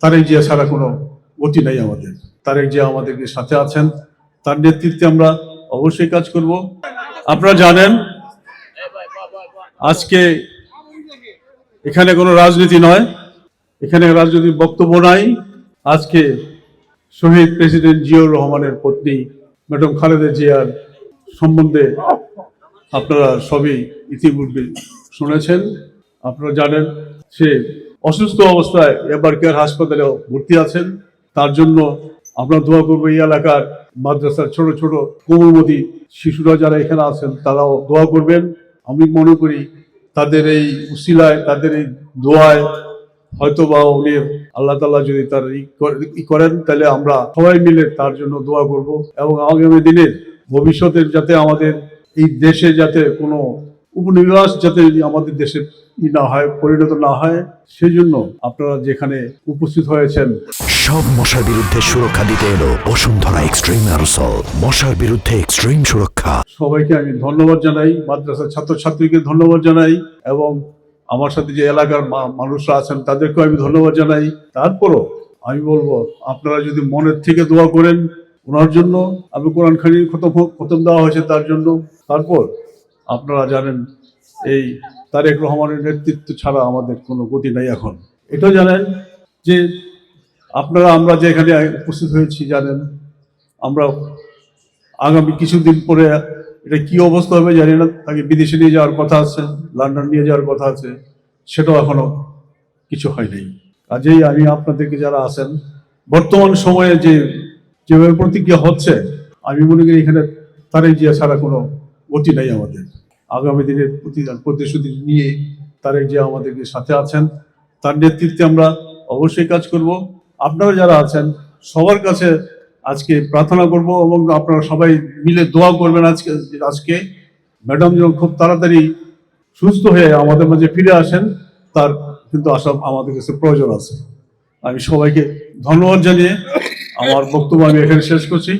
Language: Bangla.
তারেক জিয়া ছাড়া কোনো গতি নাই আমাদের। তারেক জিয়া আমাদেরকে সাথে আছেন, তার নেতৃত্বে আমরা অবশ্যই কাজ করব। আপনারা জানেন আজকে এখানে কোনো রাজনীতি নয়, এখানে রাজনৈতিক বক্তব্য নাই। আজকে শহীদ প্রেসিডেন্ট জিয়াউর রহমানের পত্নী ম্যাডাম খালেদা জিয়ার সম্বন্ধে আপনারা সবই ইতিপূর্বে শুনেছেন। আপনারা জানেন সে অসুস্থ অবস্থায় এবার কেয়ার হাসপাতালে ভর্তি আছেন। তার জন্য আমরা দোয়া করবো। এই এলাকার মাদ্রাসার ছোট ছোট কোমলমতি শিশুরা যারা এখানে আছেন তারাও দোয়া করবেন। আমি মনে করি তাদের এই উসিলায়, তাদের এই দোয়ায় হয়তো বা উনি আল্লাহ তাআলা যদি তার করেন, তাহলে আমরা সবাই মিলে তার জন্য দোয়া করব এবং আগামী দিনের ভবিষ্যতের যাতে আমাদের এই দেশে যাতে কোনো উপনিবেশ যাতে আমাদের দেশে না হয়, পরিণত না হয়, সেই জন্য আপনারা যেখানে উপস্থিত হয়েছেন। সব মশার বিরুদ্ধে সুরক্ষা দিতে এলো বসুন্ধরা এক্সট্রিম অ্যারোসল, মশার বিরুদ্ধে এক্সট্রিম সুরক্ষা। সবাইকে আমি ধন্যবাদ জানাই, মাদ্রাসার ছাত্রছাত্রীকে ধন্যবাদ জানাই এবং আমার সাথে যে এলাকার মানুষরা আছেন তাদেরকেও আমি ধন্যবাদ জানাই। তারপরও আমি বলবো আপনারা যদি মনের থেকে দোয়া করেন ওনার জন্য, আমি কোরআন খানির খতম দেওয়া হয়েছে তার জন্য। তারপর আপনারা জানেন এই তারেক রহমানের নেতৃত্ব ছাড়া আমাদের কোনো গতি নাই এখন। এটাও জানেন যে আমরা যে এখানে উপস্থিত হয়েছি জানেন, আমরা আগামী কিছুদিন পরে এটা কি অবস্থা হবে জানি না। তাকে বিদেশে নিয়ে যাওয়ার কথা আছে, লন্ডন নিয়ে যাওয়ার কথা আছে, সেটাও এখনো কিছু হয় নাই। কাজেই আমি আপনাদেরকে যারা আছেন বর্তমান সময়ে যেভাবে প্রতিক্রিয়া হচ্ছে, আমি মনে করি এখানে তারেক জিয়া ছাড়া কোনো গতি নাই আমাদের। আগামী দিনের প্রতিশ্রুতি নিয়ে তারেক জিয়া আমাদেরকে সাথে আছেন, তার নেতৃত্বে আমরা অবশ্যই কাজ করব। আপনারা যারা আছেন সবার কাছে আজকে প্রার্থনা করব এবং আপনারা সবাই মিলে দোয়া করবেন আজকে ম্যাডাম যেন খুব তাড়াতাড়ি সুস্থ হয়ে আমাদের মাঝে ফিরে আসেন, তার কিন্তু আশা আমাদের কাছে প্রয়োজন আছে। আমি সবাইকে ধন্যবাদ জানিয়ে আমার বক্তব্য আমি এখানে শেষ করছি।